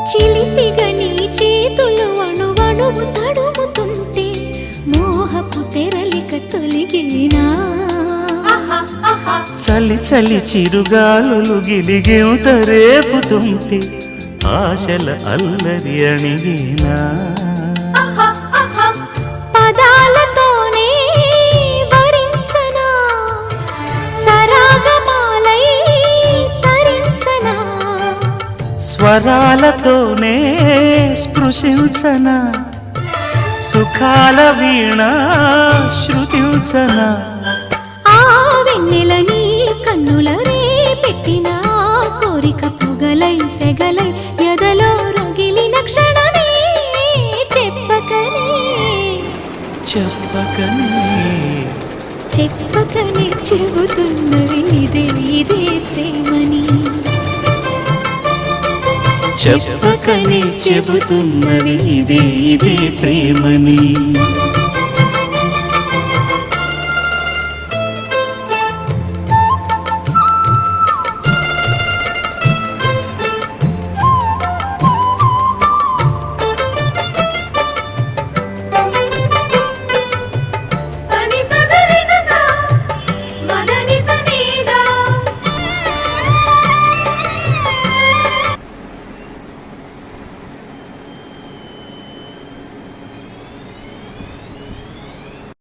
చిలిపిగా నీ చేతులు అణువణువు తడుముతుంటే మోహపు తెరలిక తొలిగినా చలి చలి చిరుగాలులు గిలిగెంత రేపుతుంటే ఆశల అల్లరి అణిగినా పదాలతోనే వరించనా సరాగమాలై తరించనా స్వరాలతోనే స్పృశించనా సుఖాల వీణ శృతించనా ఆ వెన్నెల నీ కన్నుల రే పెట్టిన కోరిక పొగలై సెగలై ఎదలో రగిలిన క్షణమే చెప్పకనే చెప్పకనే చెప్పకనే చెబుతున్నది ఇదే ఇదే ప్రేమని చెప్పకనే చెబుతున్నది ఇదే ఇదే ప్రేమని